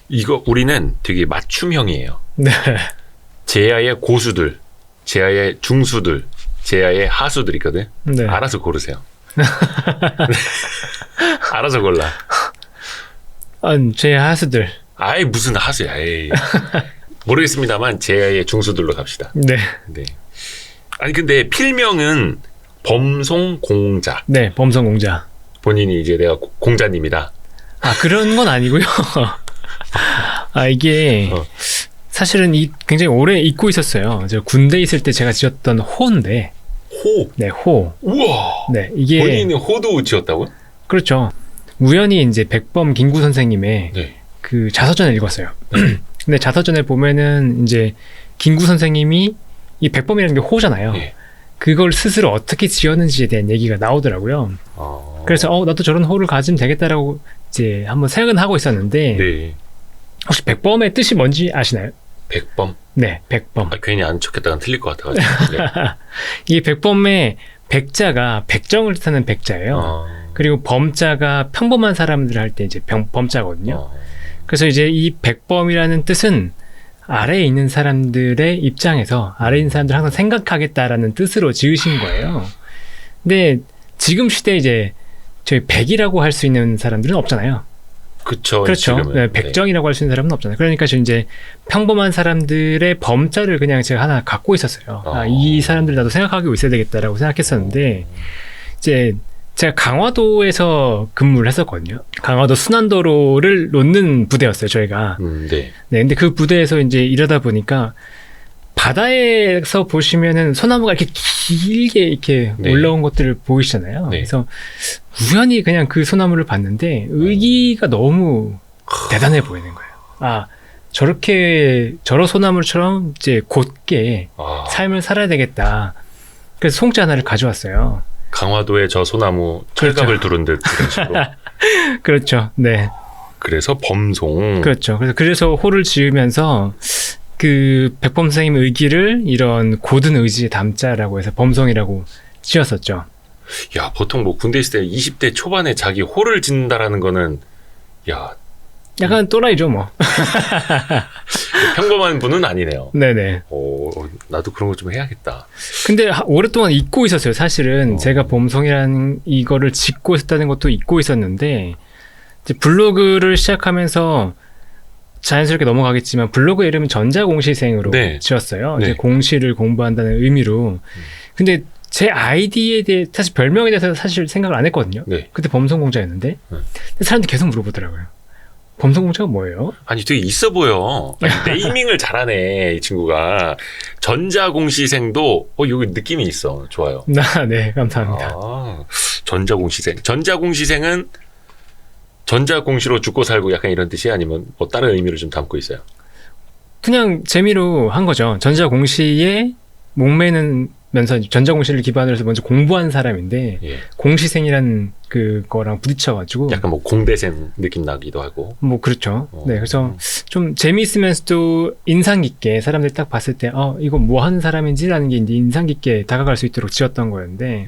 이거 우리는 되게 맞춤형이에요. 네. 제야의 고수들, 제야의 중수들, 제야의 하수들 있거든. 네. 알아서 고르세요. 알아서 골라. 제 하수들. 아이 무슨 하수야. 에이. 모르겠습니다만 제야의 중수들로 갑시다. 네. 네. 아니 근데 필명은 범송공자. 네, 범성공자. 본인이 이제 내가 공자님이다. 그런 건 아니고요. 이게 사실은 굉장히 오래 잊고 있었어요. 저 군대 있을 때 제가 지었던 호인데. 호. 네, 호. 우와. 네, 이게 본인은 호도 지었다고요? 그렇죠. 우연히 이제 백범 김구 선생님의 네. 그 자서전을 읽었어요. 근데 자서전에 보면은 이제 김구 선생님이 이 백범이라는 게 호잖아요. 네. 그걸 스스로 어떻게 지었는지에 대한 얘기가 나오더라고요. 그래서 나도 저런 호를 가지면 되겠다라고 이제 한번 생각은 하고 있었는데 네. 혹시 백범의 뜻이 뭔지 아시나요? 백범? 네, 백범. 괜히 안 척했다가 틀릴 것 같아가지고. 네. 이 백범의 백자가 백정을 뜻하는 백자예요. 그리고 범자가 평범한 사람들 할 때 이제 범자거든요. 그래서 이제 이 백범이라는 뜻은 아래에 있는 사람들의 입장에서 아래에 있는 사람들 항상 생각하겠다라는 뜻으로 지으신 거예요. 근데 지금 시대에 이제 저희 백이라고 할 수 있는 사람들은 없잖아요. 그쵸. 그렇죠. 네, 백정이라고 할 수 있는 사람은 없잖아요. 그러니까 저 이제 평범한 사람들의 범자를 그냥 제가 하나 갖고 있었어요. 이 사람들 나도 생각하고 있어야 되겠다라고 생각했었는데 이제 제가 강화도에서 근무를 했었거든요. 강화도 순환도로를 놓는 부대였어요, 저희가. 네. 네, 근데 그 부대에서 이제 일하다 보니까 바다에서 보시면은 소나무가 이렇게 길게 이렇게 네. 올라온 것들을 보이시잖아요. 네. 그래서 우연히 그냥 그 소나무를 봤는데 의기가 너무 대단해 보이는 거예요. 저런 소나무처럼 이제 곧게 삶을 살아야 되겠다. 그래서 송자 하나를 가져왔어요. 강화도에 저 소나무 철갑을 두른 듯 그런 식으로. 그렇죠. 네. 그래서 범송. 그렇죠. 그래서 호를 지으면서 그 백범 선생님의 의기를 이런 고든 의지에 담자라고 해서 범송이라고 지었었죠. 야, 보통 뭐 군대 있을 때 20대 초반에 자기 호를 짓는다라는 거는 야, 약간 또라이죠, 뭐. 평범한 분은 아니네요. 네네. 나도 그런 거 좀 해야겠다. 근데 오랫동안 잊고 있었어요. 사실은 제가 범송이라는 이거를 짓고 있었다는 것도 잊고 있었는데 이제 블로그를 시작하면서 자연스럽게 넘어가겠지만 블로그 이름은 전자공시생으로 네. 지었어요. 네. 이제 공시를 공부한다는 의미로. 근데 제 아이디에 대해 사실 별명에 대해서 사실 생각을 안 했거든요. 네. 그때 범성공자였는데 근데 사람들이 계속 물어보더라고요. 범성공자가 뭐예요? 아니 되게 있어 보여. 네이밍을 잘하네 이 친구가. 전자공시생도 여기 느낌이 있어. 좋아요. 네, 감사합니다. 전자공시생. 전자공시생은 전자공시로 죽고 살고 약간 이런 뜻이 아니면 뭐 다른 의미를 좀 담고 있어요? 그냥 재미로 한 거죠. 전자공시에 목매는면서 전자공시를 기반으로 해서 먼저 공부한 사람인데 예. 공시생이라는 그거랑 부딪혀가지고 약간 뭐 공대생 느낌 나기도 하고. 뭐 그렇죠. 네, 그래서 좀 재미있으면서도 인상 깊게 사람들이 딱 봤을 때 이거 뭐 하는 사람인지라는 게 이제 인상 깊게 다가갈 수 있도록 지었던 거였는데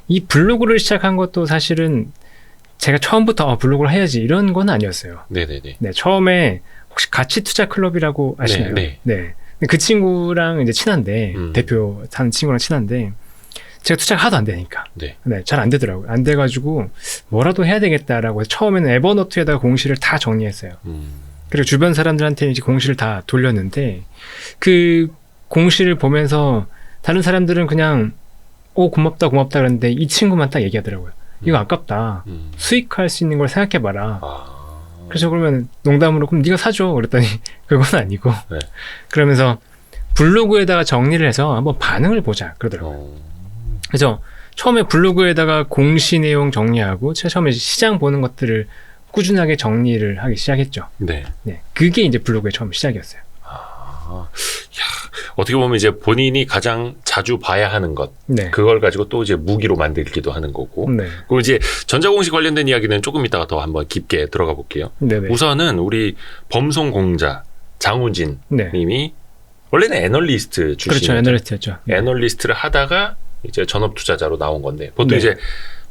이 블로그를 시작한 것도 사실은 제가 처음부터 블로그를 해야지 이런 건 아니었어요. 네네네. 네, 처음에 혹시 가치투자 클럽이라고 아시나요? 네. 네. 그 친구랑 이제 친한데 대표 하는 친구랑 친한데 제가 투자가 하도 안 되니까 네. 잘 안 되더라고요. 안 돼가지고 뭐라도 해야 되겠다라고 해서 처음에는 에버노트에다가 공시를 다 정리했어요. 그리고 주변 사람들한테 이제 공시를 다 돌렸는데 그 공시를 보면서 다른 사람들은 그냥 고맙다 그랬는데 이 친구만 딱 얘기하더라고요. 이거 아깝다. 수익할 수 있는 걸 생각해봐라. 그래서 그러면 농담으로 그럼 네가 사줘 그랬더니 그건 아니고 네. 그러면서 블로그에다가 정리를 해서 한번 반응을 보자 그러더라고요. 그래서 처음에 블로그에다가 공시 내용 정리하고 처음에 시장 보는 것들을 꾸준하게 정리를 하기 시작했죠. 네. 네, 그게 이제 블로그의 처음 시작이었어요. 어떻게 보면 이제 본인이 가장 자주 봐야 하는 것, 네. 그걸 가지고 또 이제 무기로 만들기도 하는 거고. 네. 그리고 이제 전자공시 관련된 이야기는 조금 이따가 더 한번 깊게 들어가 볼게요. 네네. 우선은 우리 범송공자 장우진 네. 님이 원래는 애널리스트 출신. 그렇죠, 애널리스트였죠. 네. 애널리스트를 하다가 이제 전업투자자로 나온 건데 보통 네. 이제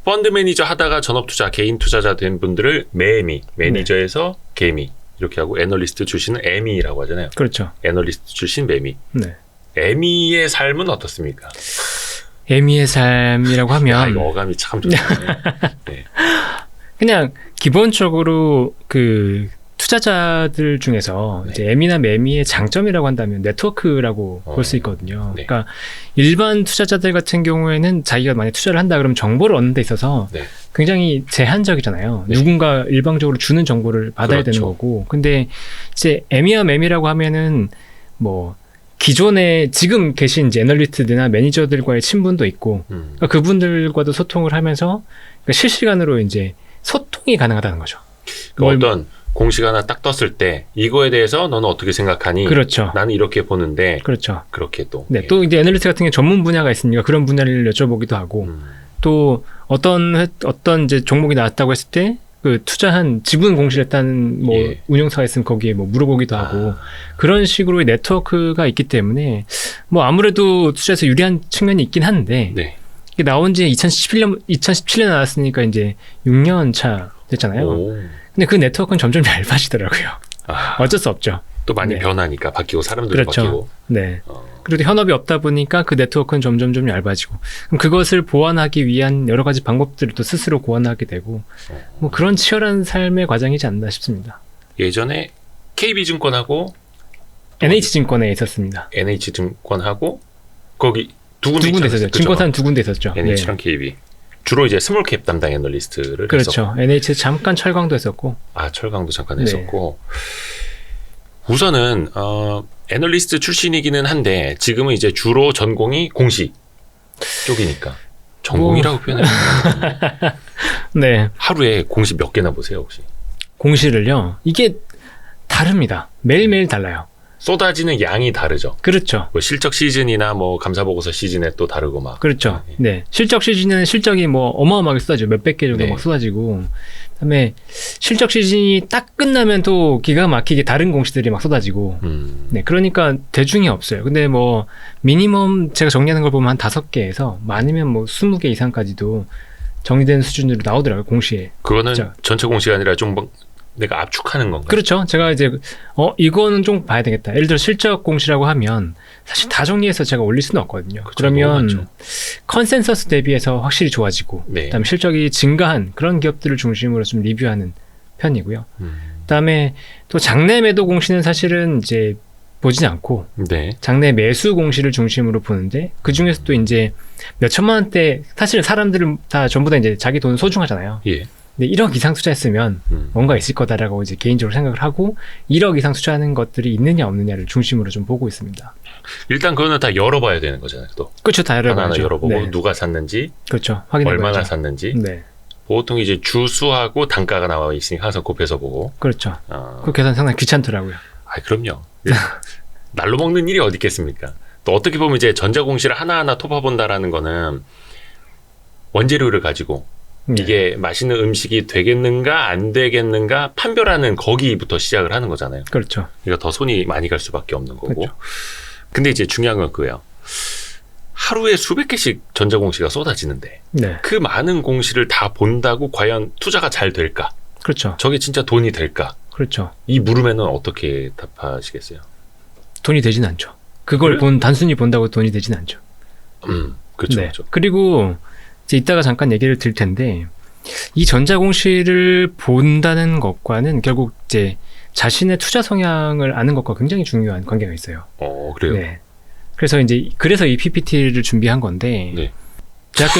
펀드 매니저 하다가 전업투자, 개인 투자자 된 분들을 매니저에서 개미 이렇게 하고 애널리스트 출신은 에미라고 하잖아요. 그렇죠. 애널리스트 출신 매미. 네. 에미의 삶은 어떻습니까? 에미의 삶이라고 하면 이거 어감이 참 좋네. 네. 그냥 기본적으로 그 투자자들 중에서 네. 이제 에미나 매미의 장점이라고 한다면 네트워크라고 볼 수 있거든요. 네. 그러니까 일반 투자자들 같은 경우에는 자기가 만약 투자를 한다 그러면 정보를 얻는 데 있어서 네. 굉장히 제한적이잖아요. 네. 누군가 일방적으로 주는 정보를 받아야 그렇죠. 되는 거고. 근데 이제 에미와 매미라고 하면은 뭐 기존에 지금 계신 이제 애널리스트들이나 매니저들과의 친분도 있고 그러니까 그분들과도 소통을 하면서 그러니까 실시간으로 이제 소통이 가능하다는 거죠. 그러니까 어떤 공시가 하나 딱 떴을 때 이거에 대해서 너는 어떻게 생각하니? 그렇죠. 나는 이렇게 보는데 그렇죠. 그렇게 또. 네, 또 이제 애널리스트 같은 게 전문 분야가 있으니까 그런 분야를 여쭤보기도 하고 또 어떤 이제 종목이 나왔다고 했을 때 그 투자한 지분 공시를 했다는 뭐 예. 운용사가 있으면 거기에 뭐 물어보기도 하고 그런 식으로의 네트워크가 있기 때문에 뭐 아무래도 투자에서 유리한 측면이 있긴 한데 네. 이게 나온 지 2017년 나왔으니까 이제 6년 차 됐잖아요. 오. 근데 그 네트워크는 점점 얇아지더라고요. 어쩔 수 없죠. 또 많이 네. 변하니까 바뀌고 사람들도 그렇죠. 바뀌고. 네. 그래도 현업이 없다 보니까 그 네트워크는 점점 좀 얇아지고 그럼 그것을 보완하기 위한 여러 가지 방법들을 또 스스로 고안하게 되고 뭐 그런 치열한 삶의 과정이지 않나 싶습니다. 예전에 KB증권하고 NH증권에 있었습니다. NH증권하고 거기 두 군데 두 군데 있잖아요. 있었죠. 증권사는 두 군데 있었죠. NH랑 KB. 주로 이제 스몰캡 담당 애널리스트를 그렇죠. 했었고. NH 잠깐 철강도 했었고. 철강도 잠깐 네. 했었고. 우선은 애널리스트 출신이기는 한데 지금은 이제 주로 전공이 공시 쪽이니까 전공이라고 표현해요. 네. 하루에 공시 몇 개나 보세요 혹시? 공시를요. 이게 다릅니다. 매일매일 달라요. 쏟아지는 양이 다르죠. 그렇죠. 뭐 실적 시즌이나 뭐 감사보고서 시즌에 또 다르고 막. 그렇죠. 네. 실적 시즌에는 실적이 뭐 어마어마하게 쏟아지고 몇백 개 정도 네. 막 쏟아지고 그다음에 실적 시즌이 딱 끝나면 또 기가 막히게 다른 공시들이 막 쏟아지고 네. 그러니까 대중이 없어요. 근데 뭐 미니멈 제가 정리하는 걸 보면 한 5개에서 많으면 뭐 20개 이상까지도 정리된 수준으로 나오더라고요. 공시에. 그거는 자. 전체 공시가 아니라 좀 내가 압축하는 건가요? 그렇죠. 제가 이제 이거는 좀 봐야 되겠다. 예를 들어 실적 공시라고 하면 사실 다 정리해서 제가 올릴 수는 없거든요. 그렇죠. 그러면 너무 많죠. 컨센서스 대비해서 확실히 좋아지고 네. 그다음에 실적이 증가한 그런 기업들을 중심으로 좀 리뷰하는 편이고요. 그다음에 또 장내 매도 공시는 사실은 이제 보진 않고 네. 장내 매수 공시를 중심으로 보는데 그 중에서 또 이제 몇 천만 원대 사실 사람들은 다 전부 다 이제 자기 돈 소중하잖아요. 예. 근데 1억 이상 투자했으면 뭔가 있을 거다라고 이제 개인적으로 생각을 하고 1억 이상 투자하는 것들이 있느냐 없느냐를 중심으로 좀 보고 있습니다. 일단 그거는 다 열어봐야 되는 거잖아요. 또 그렇죠. 다 하나하나 열어봐야죠. 열어보고 네. 누가 샀는지, 그렇죠. 확인해봐야죠. 얼마나 샀는지. 네. 보통 이제 주수하고 단가가 나와 있으니까 항상 곱해서 보고. 그렇죠. 그 계산 상당히 귀찮더라고요. 그럼요. 날로 먹는 일이 어디 있겠습니까? 또 어떻게 보면 이제 전자공시를 하나하나 톱어본다라는 거는 원재료를 가지고 네. 이게 맛있는 음식이 되겠는가 안 되겠는가 판별하는 거기부터 시작을 하는 거잖아요. 그렇죠. 그러니까 더 손이 많이 갈 수밖에 없는 거고. 그렇죠. 근데 이제 중요한 건 그거예요. 하루에 수백 개씩 전자공시가 쏟아지는데 네. 그 많은 공시를 다 본다고 과연 투자가 잘 될까? 그렇죠. 저게 진짜 돈이 될까? 그렇죠. 이 물음에는 어떻게 답하시겠어요? 돈이 되진 않죠. 그걸 그래요? 단순히 본다고 돈이 되진 않죠. 그렇죠. 네. 그렇죠. 그리고 이제 이따가 잠깐 얘기를 드릴 텐데 이 전자공시를 본다는 것과는 결국 이제 자신의 투자 성향을 아는 것과 굉장히 중요한 관계가 있어요. 그래요? 네. 그래서 이 PPT를 준비한 건데 네. 대학교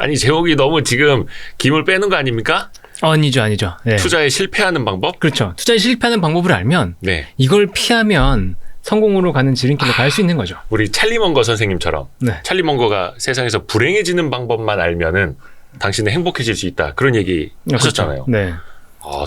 아니 제목이 너무 지금 김을 빼는 거 아닙니까? 아니죠. 네. 투자에 실패하는 방법? 그렇죠. 투자에 실패하는 방법을 알면 네. 이걸 피하면 성공으로 가는 지름길로 갈 수 있는 거죠. 우리 찰리먼거 선생님처럼 네. 찰리먼거가 세상에서 불행해지는 방법만 알면은 당신은 행복해질 수 있다. 그런 얘기 하셨잖아요. 그렇죠. 네.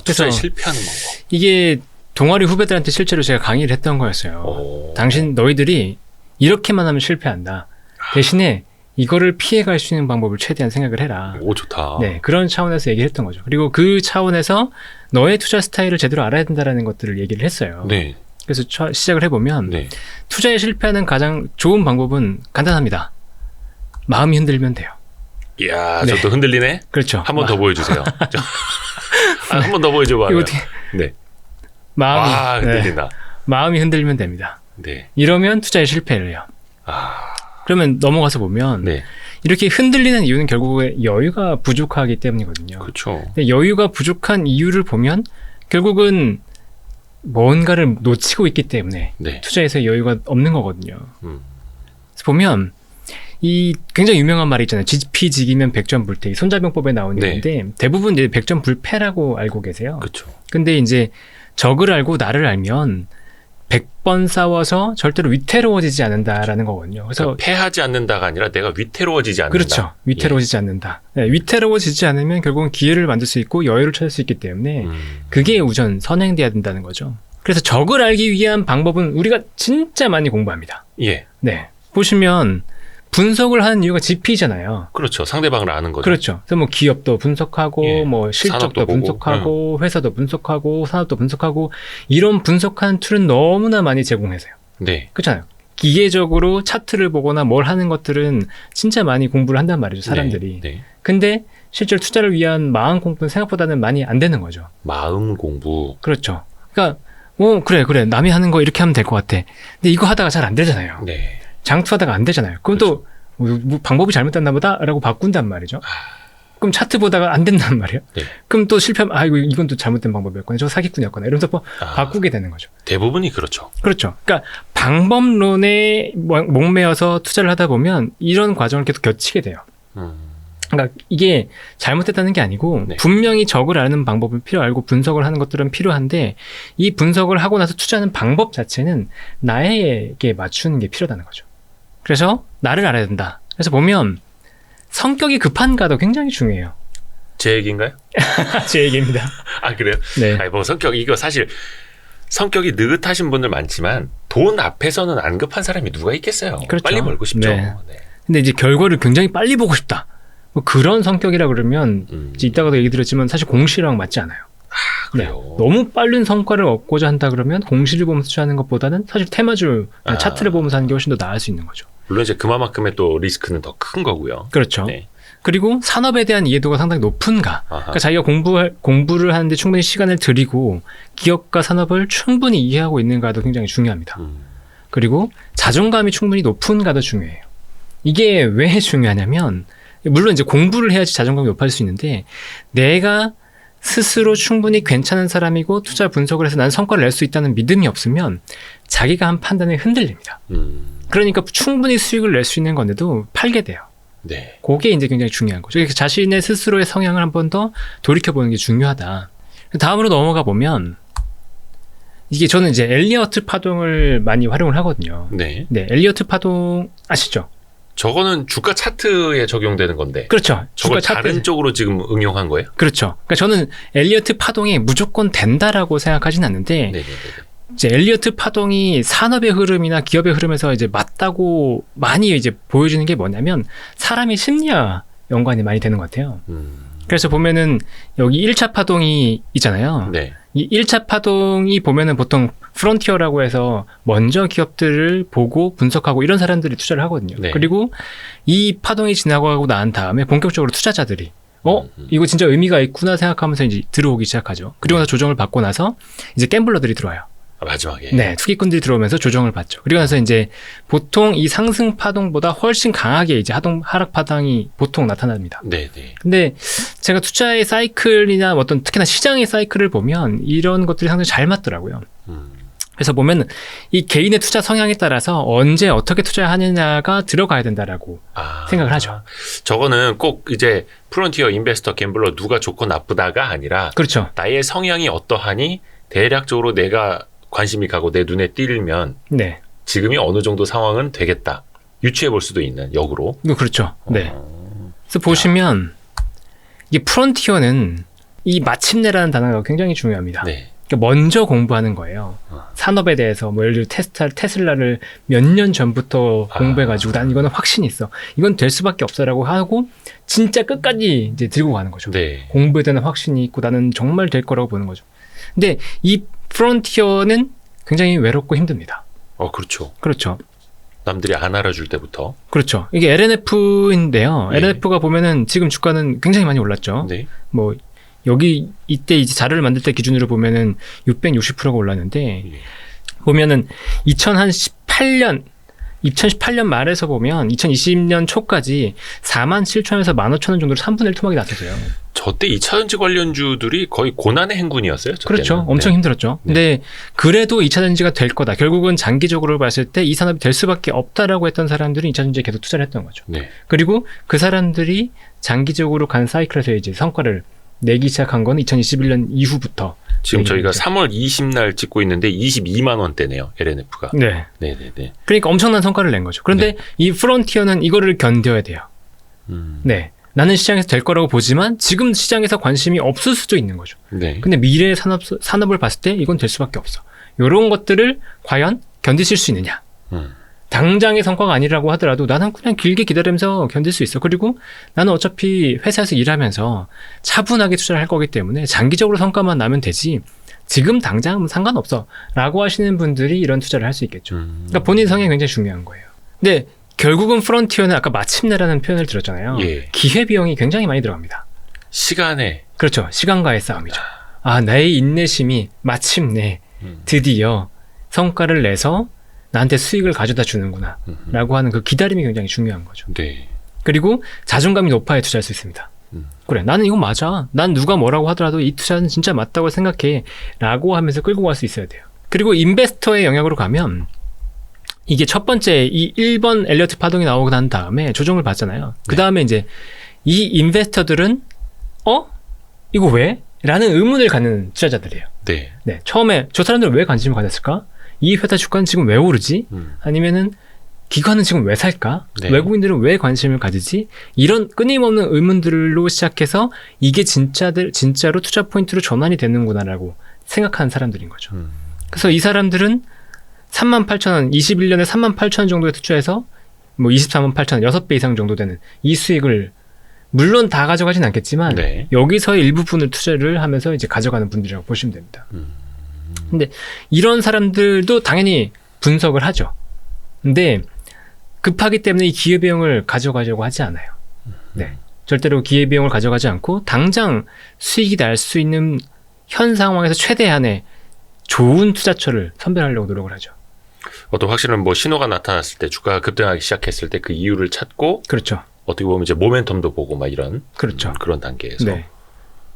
투자에 그래서 실패하는 방법. 이게 동아리 후배들한테 실제로 제가 강의를 했던 거였어요. 너희들이 이렇게만 하면 실패한다. 대신에 이거를 피해갈 수 있는 방법을 최대한 생각을 해라. 오, 좋다. 네, 그런 차원에서 얘기를 했던 거죠. 그리고 그 차원에서 너의 투자 스타일을 제대로 알아야 된다라는 것들을 얘기를 했어요. 네. 그래서 시작을 해보면 네. 투자에 실패하는 가장 좋은 방법은 간단합니다. 마음이 흔들면 돼요. 이야, 네. 저 또 흔들리네? 그렇죠. 한 번 더 보여주세요. 한 번 더 보여줘봐요. 이거 어떻게 네. 마음이 아, 흔들린다. 마음이 흔들리면 됩니다. 네. 이러면 투자에 실패를 해요. 아, 그러면 넘어가서 보면 네. 이렇게 흔들리는 이유는 결국에 여유가 부족하기 때문이거든요. 그렇죠. 근데 여유가 부족한 이유를 보면 결국은 뭔가를 놓치고 있기 때문에 네. 투자에서 여유가 없는 거거든요. 음. 그래서 보면 이 굉장히 유명한 말이 있잖아요. 지피지기면 백전불태. 손자병법에 나오는 네. 건데 대부분 이제 백전불패라고 알고 계세요. 그렇죠. 근데 이제 적을 알고 나를 알면 100번 싸워서 절대로 위태로워지지 않는다라는 거거든요. 그래서 그러니까 패하지 않는다가 아니라 내가 위태로워지지 않는다. 그렇죠. 위태로워지지 않는다. 네, 위태로워지지 않으면 결국은 기회를 만들 수 있고 여유를 찾을 수 있기 때문에 그게 우선 선행돼야 된다는 거죠. 그래서 적을 알기 위한 방법은 우리가 진짜 많이 공부합니다. 예. 네. 보시면 분석을 하는 이유가 지피잖아요. 그렇죠. 상대방을 아는 거죠. 그렇죠. 그래서 뭐 기업도 분석하고, 예. 뭐 실적도 산업도 보고, 분석하고, 회사도 분석하고, 산업도 분석하고, 이런 분석하는 툴은 너무나 많이 제공해서요. 네. 그렇잖아요. 기계적으로 차트를 보거나 뭘 하는 것들은 진짜 많이 공부를 한단 말이죠, 사람들이. 네. 네. 근데 실제로 투자를 위한 마음 공부는 생각보다는 많이 안 되는 거죠. 마음 공부. 그렇죠. 그러니까, 그래. 남이 하는 거 이렇게 하면 될 것 같아. 근데 이거 하다가 잘 안 되잖아요. 네. 장투하다가 안 되잖아요. 그럼 그렇죠. 또 뭐 방법이 잘못됐나 보다라고 바꾼단 말이죠. 그럼 차트 보다가 안 된단 말이에요. 네. 그럼 또 실패하면 이건 또 잘못된 방법이었거나 저 사기꾼이었거나 이러면서 뭐 바꾸게 되는 거죠. 대부분이 그렇죠. 그렇죠. 그러니까 방법론에 목매어서 투자를 하다 보면 이런 과정을 계속 거치게 돼요. 그러니까 이게 잘못됐다는 게 아니고 네. 분명히 적을 아는 방법은 필요하고 분석을 하는 것들은 필요한데 이 분석을 하고 나서 투자하는 방법 자체는 나에게 맞추는 게 필요하다는 거죠. 그래서 나를 알아야 된다. 그래서 보면 성격이 급한가도 굉장히 중요해요. 제 얘기인가요? 제 얘기입니다. 아, 그래요? 네. 아니, 뭐 이거 사실 성격이 느긋하신 분들 많지만 돈 앞에서는 안 급한 사람이 누가 있겠어요. 그렇죠. 빨리 벌고 싶죠. 네. 근데 이제 결과를 굉장히 빨리 보고 싶다. 뭐 그런 성격이라 그러면 이제 이따가도 얘기 드렸지만 사실 공시랑 맞지 않아요. 그래요. 너무 빠른 성과를 얻고자 한다 그러면 공시를 보면서 투자하는 것보다는 사실 테마주 차트를 보면서 하는 게 훨씬 더 나을 수 있는 거죠. 물론 이제 그만큼의 또 리스크는 더 큰 거고요. 그렇죠. 네. 그리고 산업에 대한 이해도가 상당히 높은가. 그러니까 자기가 공부를 하는데 충분히 시간을 들이고 기업과 산업을 충분히 이해하고 있는가도 굉장히 중요합니다. 그리고 자존감이 충분히 높은가도 중요해요. 이게 왜 중요하냐면 물론 이제 공부를 해야지 자존감이 높아질 수 있는데 내가 스스로 충분히 괜찮은 사람이고 투자 분석을 해서 난 성과를 낼 수 있다는 믿음이 없으면 자기가 한 판단에 흔들립니다. 그러니까 충분히 수익을 낼 수 있는 건데도 팔게 돼요. 네. 그게 이제 굉장히 중요한 거죠. 그래서 자신의 스스로의 성향을 한 번 더 돌이켜보는 게 중요하다. 다음으로 넘어가 보면 이게 저는 이제 엘리어트 파동을 많이 활용을 하거든요. 네. 네, 엘리어트 파동 아시죠? 저거는 주가 차트에 적용되는 건데. 그렇죠. 저걸 주가 다른 차트. 쪽으로 지금 응용한 거예요? 그렇죠. 그러니까 저는 엘리어트 파동이 무조건 된다라고 생각하진 않는데 네네네. 이제 엘리어트 파동이 산업의 흐름이나 기업의 흐름에서 이제 맞다고 많이 이제 보여주는 게 뭐냐면 사람의 심리와 연관이 많이 되는 것 같아요. 그래서 보면은 여기 1차 파동이 있잖아요. 네. 이 1차 파동이 보면은 보통 프론티어라고 해서 먼저 기업들을 보고 분석하고 이런 사람들이 투자를 하거든요. 네. 그리고 이 파동이 지나가고 난 다음에 본격적으로 투자자들이 이거 진짜 의미가 있구나 생각하면서 이제 들어오기 시작하죠. 그리고 나서 조정을 받고 나서 이제 갬블러들이 들어와요. 마지막에. 네, 투기꾼들이 들어오면서 조정을 받죠. 그리고 나서 이제 보통 이 상승 파동보다 훨씬 강하게 이제 하락 파동이 보통 나타납니다. 네네. 근데 제가 투자의 사이클이나 어떤 특히나 시장의 사이클을 보면 이런 것들이 상당히 잘 맞더라고요. 그래서 보면 이 개인의 투자 성향에 따라서 언제 어떻게 투자하느냐가 들어가야 된다라고 생각을 하죠. 저거는 꼭 이제 프론티어, 인베스터, 갬블러 누가 좋고 나쁘다가 아니라 그렇죠. 나의 성향이 어떠하니 대략적으로 내가 관심이 가고 내 눈에 띄면 네. 지금이 어느 정도 상황은 되겠다. 유추해 볼 수도 있는 역으로. 그렇죠. 네. 그래서 보시면 이게 프론티어는 이 마침내라는 단어가 굉장히 중요합니다. 네. 그러니까 먼저 공부하는 거예요. 산업에 대해서 뭐 예를 들어 테슬라를 몇 년 전부터 공부해가지고 난 이거는 확신이 있어. 이건 될 수밖에 없어라고 하고 진짜 끝까지 이제 들고 가는 거죠. 네. 공부에 대한 확신이 있고 나는 정말 될 거라고 보는 거죠. 근데 이 프론티어는 굉장히 외롭고 힘듭니다. 그렇죠. 그렇죠. 남들이 안 알아줄 때부터. 그렇죠. 이게 LNF인데요. 네. LNF가 보면은 지금 주가는 굉장히 많이 올랐죠. 네. 뭐 여기 이때 이제 자료를 만들 때 기준으로 보면은 660%가 올랐는데 예. 보면은 2018년 말에서 보면 2020년 초까지 47,000원에서 15,000원 정도로 3분의 1 토막이 났었어요. 저때 2차전지 관련주들이 거의 고난의 행군이었어요. 저 그렇죠. 때는. 엄청 네. 힘들었죠. 네. 근데 그래도 2차전지가 될 거다. 결국은 장기적으로 봤을 때 이 산업이 될 수밖에 없다라고 했던 사람들이 2차전지에 계속 투자를 했던 거죠. 네. 그리고 그 사람들이 장기적으로 간 사이클에서 이제 성과를 내기 시작한 건 2021년 이후부터. 지금 저희가 얘기죠. 3월 20날 찍고 있는데 22만 원대네요. LNF가. 네. 네네네. 그러니까 엄청난 성과를 낸 거죠. 그런데 네. 이 프론티어는 이거를 견뎌야 돼요. 네. 나는 시장에서 될 거라고 보지만 지금 시장에서 관심이 없을 수도 있는 거죠. 네. 근데 미래의 산업을 봤을 때 이건 될 수밖에 없어. 이런 것들을 과연 견디실 수 있느냐. 당장의 성과가 아니라고 하더라도 나는 그냥 길게 기다리면서 견딜 수 있어. 그리고 나는 어차피 회사에서 일하면서 차분하게 투자를 할 거기 때문에 장기적으로 성과만 나면 되지 지금 당장 상관없어 라고 하시는 분들이 이런 투자를 할 수 있겠죠. 그러니까 본인 성향이 굉장히 중요한 거예요. 근데 결국은 프론티어는 아까 마침내라는 표현을 들었잖아요. 예. 기회비용이 굉장히 많이 들어갑니다. 시간에. 그렇죠. 시간과의 싸움이죠. 아, 나의 인내심이 마침내 드디어 성과를 내서 나한테 수익을 가져다 주는구나 라고 하는 그 기다림이 굉장히 중요한 거죠. 네. 그리고 자존감이 높아야 투자할 수 있습니다. 그래, 나는 이건 맞아. 난 누가 뭐라고 하더라도 이 투자는 진짜 맞다고 생각해 라고 하면서 끌고 갈 수 있어야 돼요. 그리고 인베스터의 영역으로 가면 이게 첫 번째 이 1번 엘리어트 파동이 나오고 난 다음에 조정을 받잖아요. 그 다음에 이제 이 인베스터들은 이거 왜? 라는 의문을 갖는 투자자들이에요. 네. 네, 처음에 저 사람들은 왜 관심을 가졌을까? 이 회사 주가는 지금 왜 오르지? 아니면은 기관은 지금 왜 살까? 네. 외국인들은 왜 관심을 가지지? 이런 끊임없는 의문들로 시작해서 이게 진짜로 투자 포인트로 전환이 되는구나라고 생각하는 사람들인 거죠. 그래서 이 사람들은 38,000원, 21년에 38,000원 정도에 투자해서 뭐 248,000원, 6배 이상 정도 되는 이 수익을 물론 다 가져가진 않겠지만 네. 여기서의 일부분을 투자를 하면서 이제 가져가는 분들이라고 보시면 됩니다. 근데 이런 사람들도 당연히 분석을 하죠. 근데 급하기 때문에 이 기회비용을 가져가려고 하지 않아요. 네. 절대로 기회비용을 가져가지 않고 당장 수익이 날 수 있는 현 상황에서 최대한의 좋은 투자처를 선별하려고 노력을 하죠. 어떤 확실한 뭐 신호가 나타났을 때 주가가 급등하기 시작했을 때 그 이유를 찾고 그렇죠. 어떻게 보면 이제 모멘텀도 보고 막 이런 그렇죠. 그런 단계에서 네.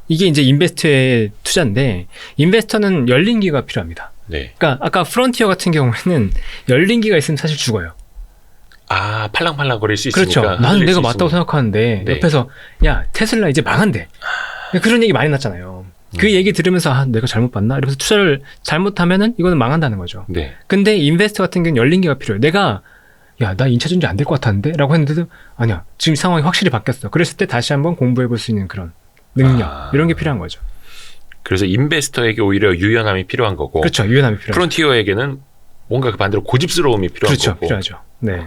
이게 이제 인베스터의 투자인데 인베스터는 열린 기가 필요합니다. 네. 그러니까 아까 프론티어 같은 경우에는 열린 기가 있으면 사실 죽어요. 아 팔랑팔랑 거릴 수 있으니까 그렇죠. 나는 흔들릴 내가 수 맞다고 있으니까. 생각하는데 네. 옆에서 야 테슬라 이제 망한대. 그런 얘기 많이 났잖아요. 그 얘기 들으면서 내가 잘못 봤나? 이러면서 투자를 잘못하면은 이거는 망한다는 거죠. 네. 근데 인베스터 같은 경우는 열린 기가 필요해요. 내가 야, 나 2차전지 안 될 것 같았는데? 라고 했는데도 아니야. 지금 상황이 확실히 바뀌었어. 그랬을 때 다시 한번 공부해 볼 수 있는 그런 능력 이런 게 필요한 거죠. 그래서 인베스터에게 오히려 유연함이 필요한 거고 그렇죠. 유연함이 필요하죠. 프론티어에게는 뭔가 그 반대로 고집스러움이 필요한 그렇죠. 거고. 필요하죠. 네.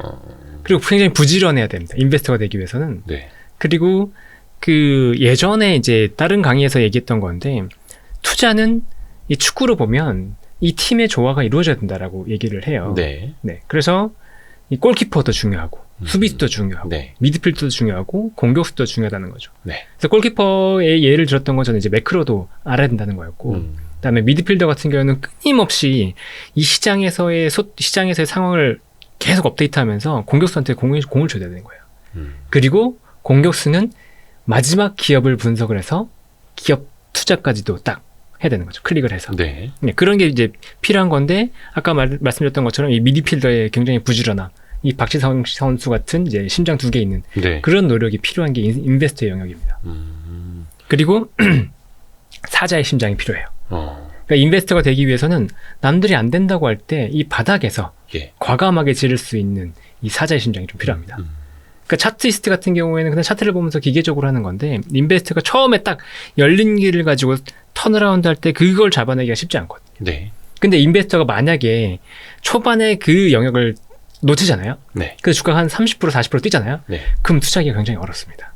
그리고 굉장히 부지런해야 됩니다. 인베스터가 되기 위해서는. 네. 그리고 그 예전에 이제 다른 강의에서 얘기했던 건데 투자는 이 축구로 보면 이 팀의 조화가 이루어져야 된다라고 얘기를 해요. 네. 네. 그래서 이 골키퍼도 중요하고 수비수도 중요하고 네. 미드필더도 중요하고 공격수도 중요하다는 거죠. 네. 그래서 골키퍼의 예를 들었던 건 저는 이제 매크로도 알아야 된다는 거였고 그다음에 미드필더 같은 경우는 끊임없이 이 시장에서의 상황을 계속 업데이트하면서 공격수한테 공을 줘야 되는 거예요. 그리고 공격수는 마지막 기업을 분석을 해서 기업 투자까지도 딱 해야 되는 거죠. 클릭을 해서. 네. 네, 그런 게 이제 필요한 건데 아까 말씀드렸던 것처럼 이 미드필더의 굉장히 부지런함, 이 박지성 선수 같은 이제 심장 2개 있는 네. 그런 노력이 필요한 게 인베스터의 영역입니다. 그리고 사자의 심장이 필요해요. 그러니까 인베스터가 되기 위해서는 남들이 안 된다고 할 때 이 바닥에서 예. 과감하게 지를 수 있는 이 사자의 심장이 좀 필요합니다. 그러니까 차트이스트 같은 경우에는 그냥 차트를 보면서 기계적으로 하는 건데 인베스터가 처음에 딱 열린 길을 가지고 턴어라운드 할 때 그걸 잡아내기가 쉽지 않거든요. 네. 근데 인베스터가 만약에 초반에 그 영역을 놓치잖아요. 네. 그래서 주가가 한 30% 40% 뛰잖아요. 네. 그럼 투자하기가 굉장히 어렵습니다.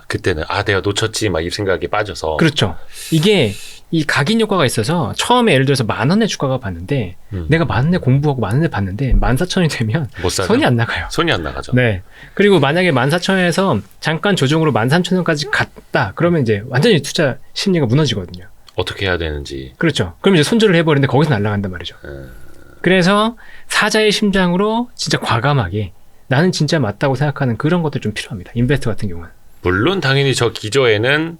그때는 내가 놓쳤지 막 이 생각에 빠져서. 그렇죠. 이게 이 각인 효과가 있어서 처음에 예를 들어서 10,000원에 주가가 봤는데 내가 10,000원에 공부하고 10,000원에 봤는데 14,000원이 되면 못 사죠. 손이 안 나가요. 손이 안 나가죠. 네. 그리고 만약에 14,000원에서 잠깐 조정으로 13,000원까지 갔다. 그러면 이제 완전히 투자 심리가 무너지거든요. 어떻게 해야 되는지. 그렇죠. 그럼 이제 손절을 해버리는데 거기서 날아간단 말이죠. 그래서 사자의 심장으로 진짜 과감하게 나는 진짜 맞다고 생각하는 그런 것들 좀 필요합니다. 인베스트 같은 경우는. 물론 당연히 저 기저에는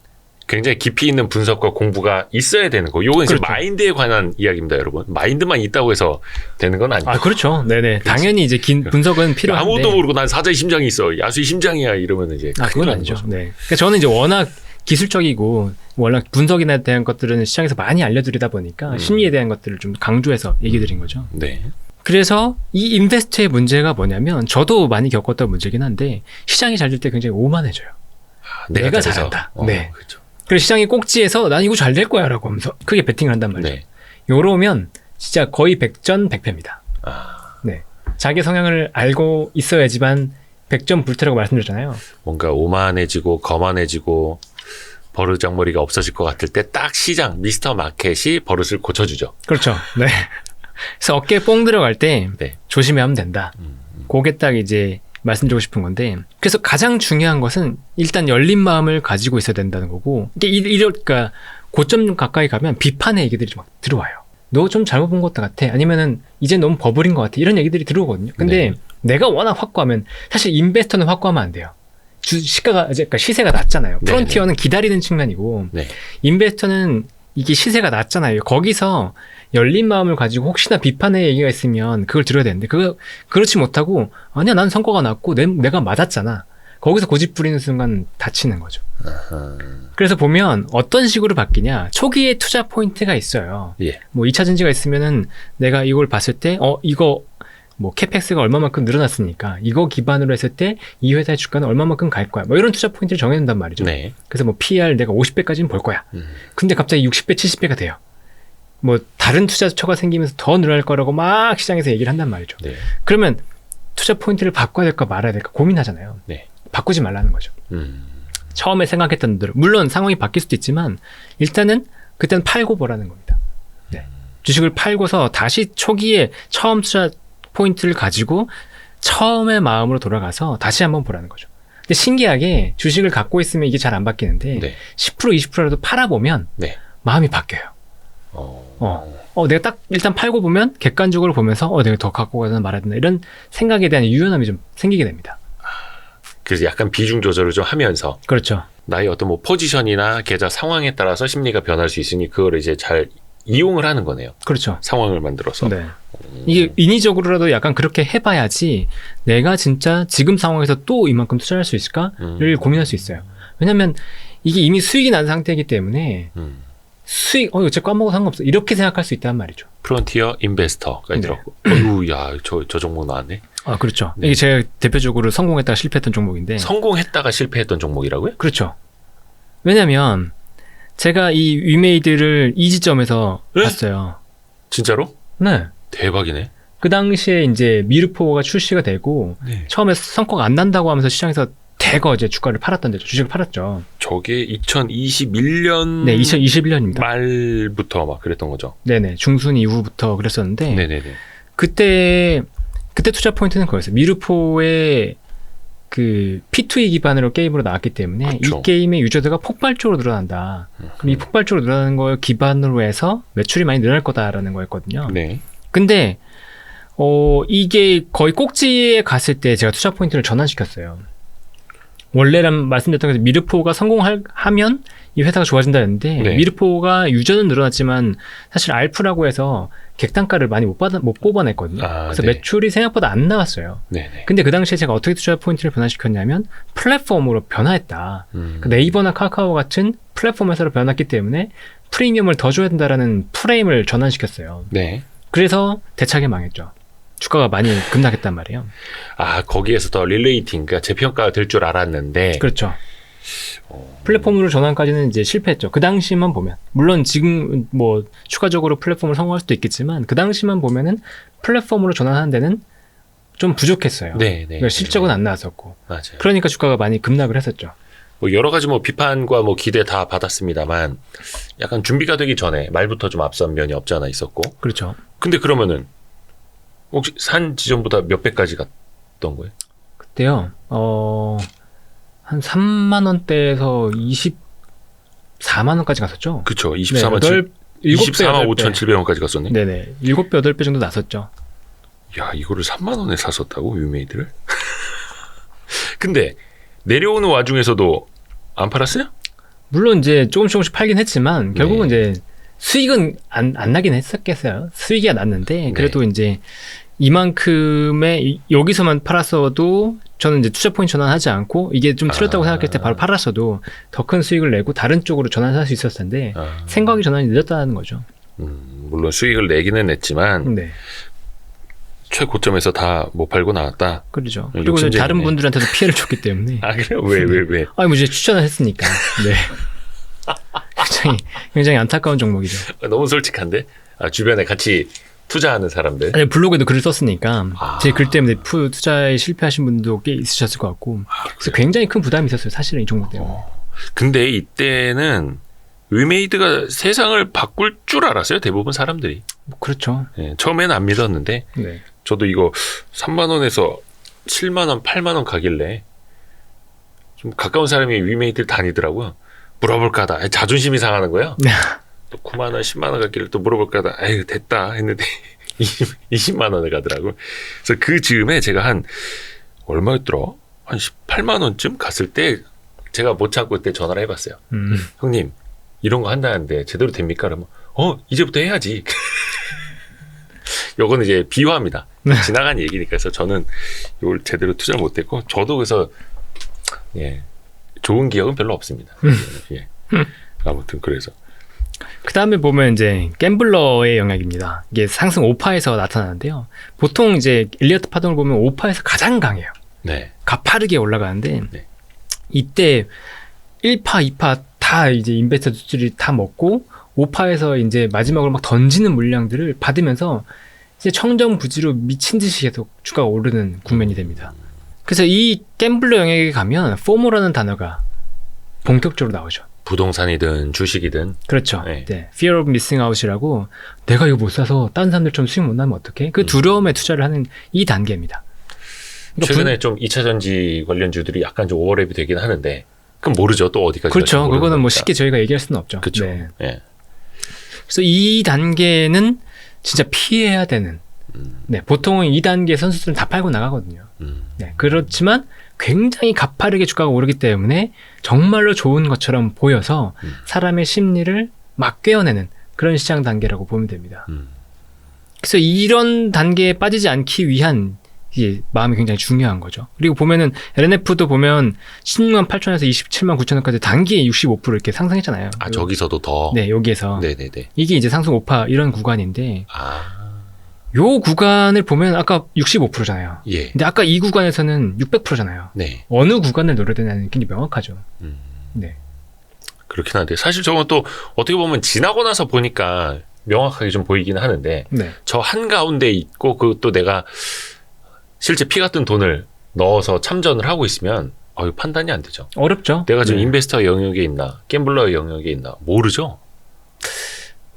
굉장히 깊이 있는 분석과 공부가 있어야 되는 거. 요건 이제 그렇죠. 마인드에 관한 이야기입니다, 여러분. 마인드만 있다고 해서 되는 건 아니고. 그렇죠. 네네. 당연히 이제 긴 분석은 필요한데. 아무도 모르고 난 사자의 심장이 있어. 야수의 심장이야. 이러면 이제. 그건 아니죠. 네. 그러니까 저는 이제 워낙 기술적이고 워낙 분석에 대한 것들은 시장에서 많이 알려드리다 보니까 심리에 대한 것들을 좀 강조해서 얘기 드린 거죠. 네. 그래서 이 인베스트의 문제가 뭐냐면 저도 많이 겪었던 문제긴 한데 시장이 잘 될 때 굉장히 오만해져요. 내가 잘해서. 잘한다. 네. 그렇죠. 그래서 시장이 꼭지에서 난 이거 잘 될 거야 라고 하면서 크게 베팅을 한단 말이죠. 네. 요러면 진짜 거의 100전 100패입니다. 네. 자기 성향을 알고 있어야지만 100전 불태라고 말씀드렸잖아요. 뭔가 오만해지고 거만해지고 버르장머리가 없어질 것 같을 때 딱 시장 미스터 마켓이 버릇을 고쳐주죠. 그렇죠. 네. 그래서 어깨에 뽕 들어갈 때 네. 조심하면 된다. 그게 딱 이제 말씀드리고 싶은 건데 그래서 가장 중요한 것은 일단 열린 마음을 가지고 있어야 된다는 거고 그러니까 고점 가까이 가면 비판의 얘기들이 막 들어와요. 너 좀 잘못 본 것 같아. 아니면은 이제 너무 버블인 것 같아. 이런 얘기들이 들어오거든요. 근데 내가 워낙 확고하면 사실 인베스터는 확고하면 안 돼요. 그러니까 시세가 낮잖아요. 프론티어는 기다리는 측면이고 인베스터는 이게 시세가 낮잖아요. 거기서 열린 마음을 가지고 혹시나 비판의 얘기가 있으면 그걸 들어야 되는데 그렇지 못하고 아니야 난 성과가 낮고 내가 맞았잖아. 거기서 고집 부리는 순간 다치는 거죠. 그래서 보면 어떤 식으로 바뀌냐. 초기에 투자 포인트가 있어요. 뭐 2차 전지가 있으면은 내가 이걸 봤을 때 이거 뭐 캐펙스가 얼마만큼 늘어났으니까 이거 기반으로 했을 때 이 회사의 주가는 얼마만큼 갈 거야. 뭐 이런 투자 포인트를 정해놓는단 말이죠. 네. 그래서 뭐 PER 내가 50배까지는 볼 거야. 근데 갑자기 60배, 70배가 돼요. 뭐 다른 투자처가 생기면서 더 늘어날 거라고 막 시장에서 얘기를 한단 말이죠. 네. 그러면 투자 포인트를 바꿔야 될까 말아야 될까 고민하잖아요. 네. 바꾸지 말라는 거죠. 처음에 생각했던 대로 물론 상황이 바뀔 수도 있지만 일단은 그때는 팔고 보라는 겁니다. 네. 주식을 팔고서 다시 초기에 처음 투자 포인트를 가지고 처음의 마음으로 돌아가서 다시 한번 보라는 거죠. 근데 신기하게 주식을 갖고 있으면 이게 잘 안 바뀌는데 10% 20%라도 팔아보면 마음이 바뀌어요. 내가 딱 일단 팔고 보면 객관적으로 보면서 내가 더 갖고 가야 되나 말아야 되나 이런 생각에 대한 유연함이 좀 생기게 됩니다. 그래서 약간 비중 조절을 좀 하면서 그렇죠. 나의 어떤 뭐 포지션이나 계좌 상황에 따라서 심리가 변할 수 있으니 그거를 이제 잘 이용을 하는 거네요. 그렇죠. 상황을 만들어서. 네. 이게 인위적으로라도 약간 그렇게 해봐야지 내가 진짜 지금 상황에서 또 이만큼 투자할 수 있을까를 고민할 수 있어요. 왜냐면 이게 이미 수익이 난 상태이기 때문에 수익, 어째 까먹어 상관없어. 이렇게 생각할 수 있단 말이죠. 프론티어 인베스터가 들었고. 저 종목 나왔네. 그렇죠. 이게 제가 대표적으로 성공했다가 실패했던 종목인데. 성공했다가 실패했던 종목이라고요? 그렇죠. 왜냐면 제가 이 위메이드를 이 지점에서 봤어요. 진짜로? 네. 대박이네. 그 당시에 이제 미르포가 출시가 되고 처음에 성과가 안 난다고 하면서 시장에서 대거 이제 주가를 팔았던 데죠. 주식을 팔았죠. 저게 2021년 네, 2021년입니다. 말부터 막 그랬던 거죠. 네네. 중순 이후부터 그랬었는데 네네네. 그때 투자 포인트는 그거였어요. 미르포의 그 P2E 기반으로 게임으로 나왔기 때문에 그쵸. 이 게임의 유저들가 폭발적으로 늘어난다. 그럼 이 폭발적으로 늘어나는 걸 기반으로 해서 매출이 많이 늘어날 거다라는 거였거든요. 네. 근데 이게 거의 꼭지에 갔을 때 제가 투자 포인트를 전환시켰어요. 원래는 말씀드렸던 것처럼 미르포가 성공하면 이 회사가 좋아진다 했는데 미르포가 유저는 늘어났지만 사실 알프라고 해서 객단가를 많이 못 뽑아냈거든요. 그래서 매출이 생각보다 안 나왔어요. 근데 그 당시에 제가 어떻게 투자 포인트를 변화시켰냐면 플랫폼으로 변화했다. 그 네이버나 카카오 같은 플랫폼 회사로 변했기 때문에 프리미엄을 더 줘야 된다라는 프레임을 전환시켰어요. 그래서 대차게 망했죠. 주가가 많이 급락했단 말이에요. 거기에서 더 릴레이팅, 그러니까 재평가가 될 줄 알았는데. 그렇죠. 플랫폼으로 전환까지는 이제 실패했죠. 그 당시만 보면. 물론 지금 뭐 추가적으로 플랫폼을 성공할 수도 있겠지만 그 당시만 보면은 플랫폼으로 전환하는 데는 좀 부족했어요. 그러니까 실적은 안 나왔었고. 맞아요. 그러니까 주가가 많이 급락을 했었죠. 뭐 여러 가지 뭐 비판과 뭐 기대 다 받았습니다만 약간 준비가 되기 전에 말부터 좀 앞선 면이 없지 않아 있었고. 그렇죠. 근데 그러면은 혹시 산 지점보다 몇 배까지 갔던 거예요? 그때요. 한 3만 원대에서 24만 원까지 갔었죠. 그쵸. 24만 5,700원까지 갔었네. 네네. 7배, 8배 정도 났었죠. 야, 이거를 3만 원에 샀었다고? 위메이드를? 근데 내려오는 와중에서도 안 팔았어요? 물론 이제 조금씩 팔긴 했지만 결국은 네. 이제 수익은 안 나긴 했었겠어요. 수익이 났는데 그래도 네. 이제 이만큼의 여기서만 팔았어도 저는 이제 투자 포인트 전환하지 않고 이게 좀 틀렸다고 생각할 때 바로 팔았어도 더 큰 수익을 내고 다른 쪽으로 전환할 수 있었을 텐데 생각이 전환이 늦었다는 거죠. 물론 수익을 내기는 냈지만 네. 최고점에서 다 못 팔고 나왔다. 그렇죠. 그리고 욕심쟁이네. 다른 분들한테도 피해를 줬기 때문에. 아, 그래요? 왜? 아니, 뭐 이제 추천을 했으니까. 네. 굉장히 안타까운 종목이죠. 너무 솔직한데? 아, 주변에 같이 투자하는 사람들. 아니, 블로그에도 글을 썼으니까 아. 제 글 때문에 투자에 실패하신 분도 꽤 있으셨을 것 같고 그래서 굉장히 큰 부담이 있었어요. 사실은 이 종목 때문에. 근데 이때는 위메이드가 세상을 바꿀 줄 알았어요. 대부분 사람들이. 뭐 그렇죠. 예, 처음에는 안 믿었는데 네. 저도 이거 3만 원에서 7만 원, 8만 원 가길래 좀 가까운 사람이 위메이드를 다니더라고요. 물어볼까 하다. 자존심이 상하는 거예요. 또 9만 원, 10만 원 가길래 또 물어볼까 하다. 에휴, 됐다 했는데 20만 원에 가더라고요. 그래서 그 즈음에 제가 한 얼마였더라? 한 18만 원쯤 갔을 때 제가 못 참고 그때 전화를 해봤어요. 형님 이런 거 한다는데 제대로 됩니까? 그러면 이제부터 해야지. 요거는 이제 비화입니다. 지나간 얘기니까. 그래서 저는 이걸 제대로 투자를 못했고 저도 그래서 예 좋은 기억은 별로 없습니다. 예. 아무튼 그래서 그 다음에 보면 이제 갬블러의 영역입니다. 이게 상승 5파에서 나타나는데요. 보통 이제 일리어트 파동을 보면 5파에서 가장 강해요. 네. 가파르게 올라가는데 네. 이때 1파, 2파 다 이제 인베스터들이 다 먹고 5파에서 이제 마지막으로 막 던지는 물량들을 받으면서 이제 청정부지로 미친 듯이 계속 주가가 오르는 국면이 됩니다. 그래서 이 갬블러 영역에 가면 포모라는 단어가 본격적으로 나오죠. 부동산이든 주식이든 그렇죠. 네. 네. Fear of missing out이라고 내가 이거 못 사서 다른 사람들처럼 수익 못 나면 어떡해? 그 두려움에 투자를 하는 이 단계입니다. 그러니까 최근에 좀 2차 전지 관련주들이 약간 좀 오버랩이 되긴 하는데 그럼 모르죠. 또 어디까지 그렇죠. 갈지 모르는 그거는 뭐 거니까. 쉽게 저희가 얘기할 수는 없죠. 그렇죠. 네. 예. 그래서 이 단계는 진짜 피해야 되는. 네, 보통은 이 단계 선수들은 다 팔고 나가거든요. 네, 그렇지만 굉장히 가파르게 주가가 오르기 때문에 정말로 좋은 것처럼 보여서 사람의 심리를 막 깨어내는 그런 시장 단계라고 보면 됩니다. 그래서 이런 단계에 빠지지 않기 위한 이게 마음이 굉장히 중요한 거죠. 그리고 보면은 LNF도 보면 16만 8천에서 27만 9천원까지 단기에 65% 이렇게 상승했잖아요. 아, 저기서도 더. 네, 여기에서. 네네네. 이게 이제 상승 5파 이런 구간인데 아, 요 구간을 보면 아까 65%잖아요. 예. 근데 아까 이 구간에서는 600%잖아요. 네. 어느 구간을 노려야 되냐는 게 명확하죠. 네. 그렇긴 한데 사실 저건 또 어떻게 보면 지나고 나서 보니까 명확하게 좀 보이긴 하는데 네. 저 한가운데 있고 그것도 내가 실제 피 같은 돈을 넣어서 참전을 하고 있으면 판단이 안 되죠. 어렵죠. 내가 지금 네. 인베스터 영역에 있나 갬블러의 영역에 있나 모르죠.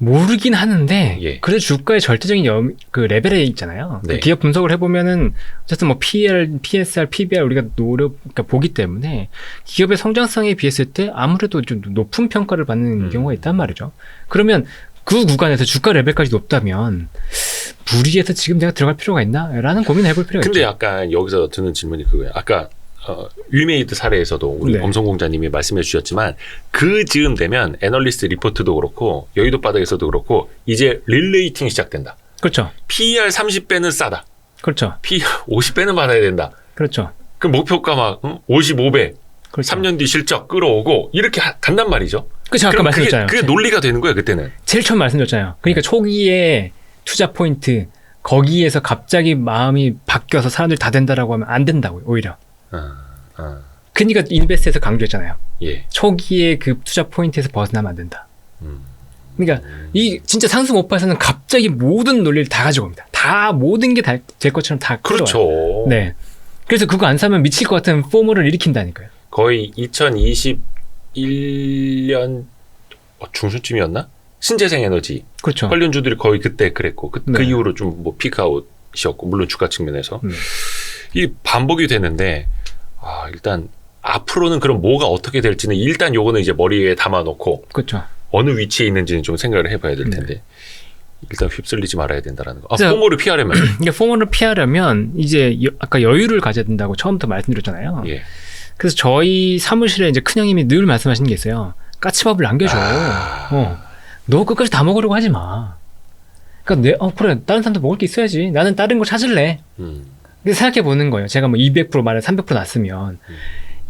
모르긴 하는데 예. 그래도 주가의 절대적인 그 레벨에 있잖아요. 네. 그 기업 분석을 해보면은 어쨌든 뭐 PL, PSR, PBR 우리가 그러니까 보기 때문에 기업의 성장성에 비했을 때 아무래도 좀 높은 평가를 받는 경우가 있단 말이죠. 그러면 그 구간에서 주가 레벨까지 높다면 무리해서 지금 내가 들어갈 필요가 있나? 라는 고민을 해볼 필요가 근데 있죠. 약간 여기서 드는 질문이 그거예요. 아까 위메이드 사례에서도 우리 네. 범성공자님이 말씀해 주셨지만 그 즈음 되면 애널리스트 리포트도 그렇고 여의도 바닥에서도 그렇고 이제 릴레이팅이 시작된다. 그렇죠. PER 30배는 싸다. 그렇죠. PER 50배는 받아야 된다. 그렇죠. 그 목표가 막 55배, 그렇죠. 3년 뒤 실적 끌어오고 이렇게 간단 말이죠. 그 제가 아까 그럼 말씀드렸잖아요. 그게 논리가 되는 거예요 그때는. 제일 처음 말씀드렸잖아요. 그러니까 초기에 투자 포인트 거기에서 갑자기 마음이 바뀌어서 사람들이 다 된다라고 하면 안 된다고요. 오히려. 그러니까 인베스트에서 강조했잖아요. 예. 초기에 그 투자 포인트에서 벗어나면 안 된다. 그러니까 이 진짜 상승 5파에서는 갑자기 모든 논리를 다 가지고 옵니다. 다 모든 게 제 것처럼 다 끌어와요. 그렇죠. 네. 그래서 그거 안 사면 미칠 것 같은 포모를 일으킨다니까요. 거의 2021년 중순쯤이었나? 신재생 에너지 그렇죠. 관련주들이 거의 그때 그랬고 그 네. 이후로 좀 뭐 피크아웃이었고 물론 주가 측면에서 이 반복이 되는데 일단 앞으로는 그럼 뭐가 어떻게 될지는 일단 요거는 이제 머리에 담아놓고 그렇죠. 어느 위치에 있는지는 좀 생각을 해봐야 될 텐데 네. 일단 휩쓸리지 말아야 된다라는 거. 자, 포모를 피하려면 그러니까 포모를 피하려면 이제 아까 여유를 가져야 된다고 처음부터 말씀드렸잖아요. 예. 그래서 저희 사무실에 이제 큰형님이 늘 말씀하시는 게 있어요. 까치밥을 남겨줘. 너 끝까지 다 먹으려고 하지 마. 그러니까 그래 다른 사람도 먹을 게 있어야지. 나는 다른 거 찾을래. 근데 생각해 보는 거예요. 제가 뭐 200% 말에 300% 났으면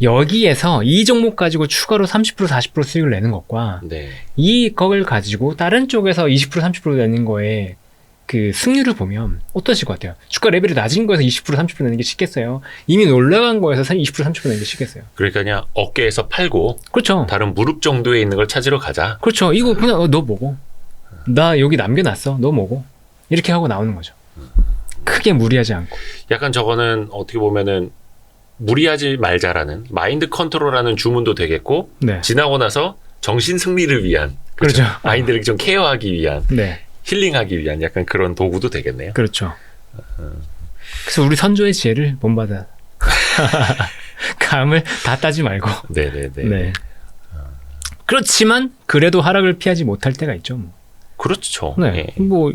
여기에서 이 종목 가지고 추가로 30% 40% 수익을 내는 것과 네. 이걸 가지고 다른 쪽에서 20% 30% 내는 거에 그 승률을 보면 어떠실 것 같아요? 주가 레벨이 낮은 거에서 20% 30% 내는 게 쉽겠어요? 이미 올라간 거에서 20% 30% 내는 게 쉽겠어요? 그러니까 그냥 어깨에서 팔고 그렇죠. 다른 무릎 정도에 있는 걸 찾으러 가자. 그렇죠. 이거 그냥 너 먹어. 나 여기 남겨놨어. 너 먹어. 이렇게 하고 나오는 거죠. 크게 무리하지 않고. 약간 저거는 어떻게 보면은 무리하지 말자라는 마인드 컨트롤하는 주문도 되겠고 네. 지나고 나서 정신 승리를 위한 그렇죠. 마인드를 좀 케어하기 위한 네. 힐링하기 위한 약간 그런 도구도 되겠네요. 그렇죠. 그래서 우리 선조의 지혜를 본받아. 감을 다 따지 말고. 네네네. 네. 그렇지만 그래도 하락을 피하지 못할 때가 있죠. 뭐. 그렇죠. 네. 예. 뭐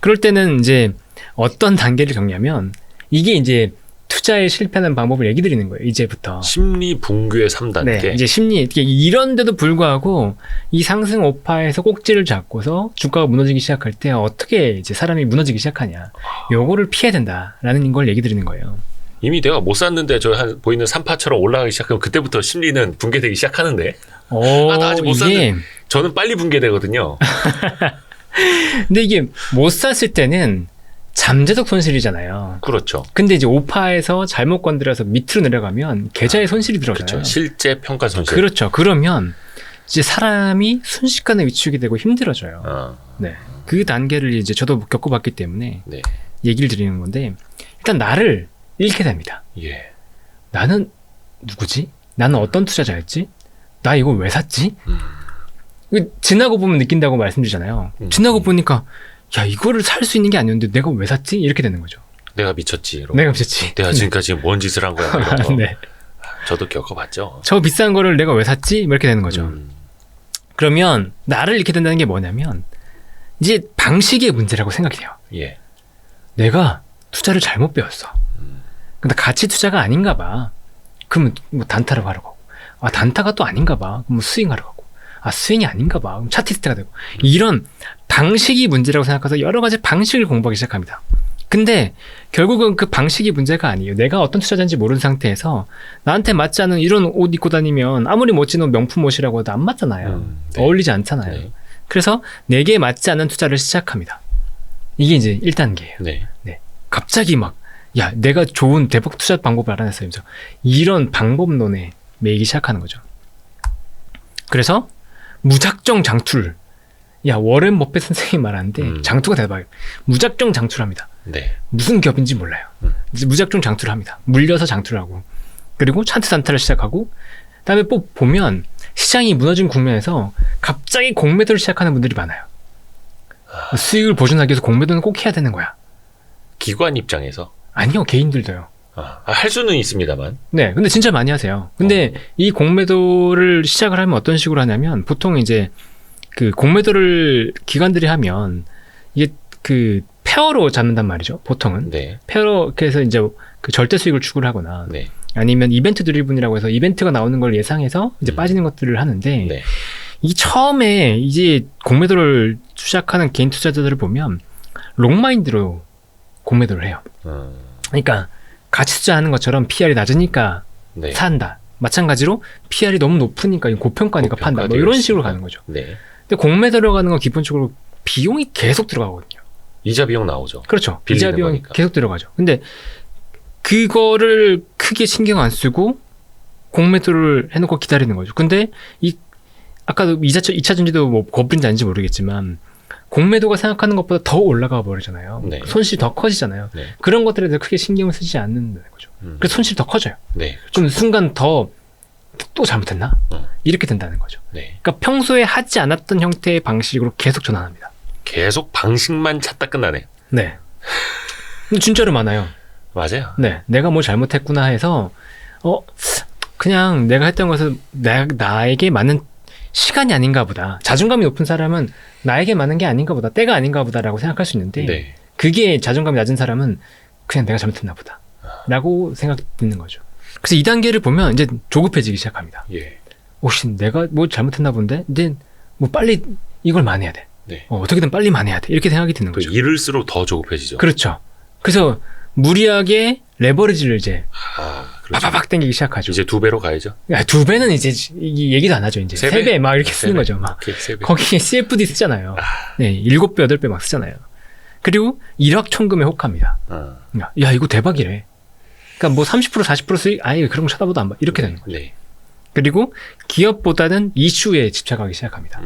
그럴 때는 이제 어떤 단계를 겪냐면 이게 이제 투자에 실패하는 방법을 얘기 드리는 거예요. 이제부터. 심리 붕괴 3단계. 네, 이제 심리 이런데도 불구하고 이 상승 오파에서 꼭지를 잡고서 주가가 무너지기 시작할 때 어떻게 이제 사람이 무너지기 시작하냐. 요거를 피해야 된다라는 걸 얘기 드리는 거예요. 이미 내가 못 샀는데 저 보이는 3파처럼 올라가기 시작하면 그때부터 심리는 붕괴되기 시작하는데. 나 아직 못 샀는데. 저는 빨리 붕괴되거든요. 근데 이게 못 샀을 때는 잠재적 손실이잖아요. 그렇죠. 근데 이제 오파에서 잘못 건드려서 밑으로 내려가면 계좌에 손실이 들어가요. 그렇죠. 실제 평가 손실. 그렇죠. 그러면 이제 사람이 순식간에 위축이 되고 힘들어져요. 네. 그 단계를 이제 저도 겪어봤기 때문에 네. 얘기를 드리는 건데 일단 나를 잃게 됩니다. 예. 나는 누구지? 나는 어떤 투자자였지? 나 이거 왜 샀지? 지나고 보면 느낀다고 말씀드리잖아요. 지나고 보니까 야 이거를 살 수 있는 게 아니었는데 내가 왜 샀지? 이렇게 되는 거죠. 내가 미쳤지. 이러고. 내가 미쳤지. 내가 지금까지 뭔 짓을 한 거야. 이런 거. 네. 저도 겪어봤죠. 저 비싼 거를 내가 왜 샀지? 이렇게 되는 거죠. 그러면 나를 잃게 된다는 게 뭐냐면 이제 방식의 문제라고 생각이 돼요. 예. 내가 투자를 잘못 배웠어. 근데 가치 투자가 아닌가 봐. 그러면 뭐 단타를 하러 가고 단타가 또 아닌가 봐. 그럼 스윙하러 가고 스윙이 아닌가 봐. 그럼 차티스트가 되고 이런 방식이 문제라고 생각해서 여러 가지 방식을 공부하기 시작합니다. 근데 결국은 그 방식이 문제가 아니에요. 내가 어떤 투자자인지 모르는 상태에서 나한테 맞지 않은 이런 옷 입고 다니면 아무리 멋진 명품 옷이라고 해도 안 맞잖아요. 네. 어울리지 않잖아요. 네. 그래서 내게 맞지 않는 투자를 시작합니다. 이게 이제 1단계예요. 네. 네. 갑자기 야, 내가 좋은 대박 투자 방법을 알아냈어요. 이런 방법론에 매이기 시작하는 거죠. 그래서 무작정 장투를 워렌 버핏 선생님이 말하는데 장투가 대박이에요. 무작정 장투를 합니다. 네. 무슨 기업인지 몰라요. 이제 무작정 장투를 합니다. 물려서 장투를 하고 그리고 차트 단타를 시작하고 그다음에 또 보면 시장이 무너진 국면에서 갑자기 공매도를 시작하는 분들이 많아요. 수익을 보존하기 위해서 공매도는 꼭 해야 되는 거야. 기관 입장에서? 아니요. 개인들도요. 할 수는 있습니다만. 네. 근데 진짜 많이 하세요. 근데 이 공매도를 시작을 하면 어떤 식으로 하냐면 보통 이제 그 공매도를 기관들이 하면 이게 그 페어로 잡는단 말이죠. 보통은. 네. 페어로 해서 이제 그 절대 수익을 추구를 하거나 네. 아니면 이벤트 드리븐이라고 해서 이벤트가 나오는 걸 예상해서 이제 빠지는 것들을 하는데 네. 이 처음에 이제 공매도를 시작하는 개인 투자자들을 보면 롱마인드로 공매도를 해요. 그러니까 가치 투자하는 것처럼 PR이 낮으니까 네. 산다. 마찬가지로 PR이 너무 높으니까 고평가니까 판다. 뭐 이런 식으로 가는 거죠. 네. 근데 공매도로 가는 건 기본적으로 비용이 계속 들어가거든요. 이자 비용 나오죠. 그렇죠. 빌리는 이자 비용이 거니까. 계속 들어가죠. 근데 그거를 크게 신경 안 쓰고 공매도를 해놓고 기다리는 거죠. 근데 아까도 2차 전지도 뭐 거부인지 아닌지 모르겠지만 공매도가 생각하는 것보다 더 올라가 버리잖아요. 네. 손실이 더 커지잖아요. 네. 그런 것들에 대해서 크게 신경을 쓰지 않는다는 거죠. 그래서 손실이 더 커져요. 네. 그렇죠. 그럼 순간 더 또 잘못했나? 이렇게 된다는 거죠. 네. 그러니까 평소에 하지 않았던 형태의 방식으로 계속 전환합니다. 계속 방식만 찾다 끝나네. 네. 근데 진짜로 많아요. 맞아요. 네. 내가 뭘 잘못했구나 해서 그냥 내가 했던 것은 나에게 맞는 시간이 아닌가 보다. 자존감이 높은 사람은 나에게 맞는 게 아닌가 보다. 때가 아닌가 보다라고 생각할 수 있는데 네. 그게 자존감이 낮은 사람은 그냥 내가 잘못했나 보다. 라고 생각 드는 거죠. 그래서 2단계를 보면 이제 조급해지기 시작합니다. 예. 혹시 내가 뭐 잘못했나 본데? 이제 뭐 빨리 이걸 만회해야 돼. 네. 어떻게든 빨리 만회해야 돼. 이렇게 생각이 드는 또 거죠. 이럴수록 더 조급해지죠. 그렇죠. 그래서 무리하게 레버리지를 이제 그렇죠. 빠바박 당기기 시작하죠. 이제 2배로 가야죠. 2배는 이제 얘기도 안 하죠. 이제 세 배? 3배 막 이렇게 쓰는 3배? 거죠. 막 오케이, 3배. 거기에 CFD 쓰잖아요. 네, 7배, 8배 막 쓰잖아요. 그리고 일확천금에 혹합니다. 야, 이거 대박이래. 그러니까 뭐 30% 40% 수익 아예 그런 거 쳐다보도 안 봐. 이렇게 되는 거죠. 네. 그리고 기업보다는 이슈에 집착하기 시작합니다.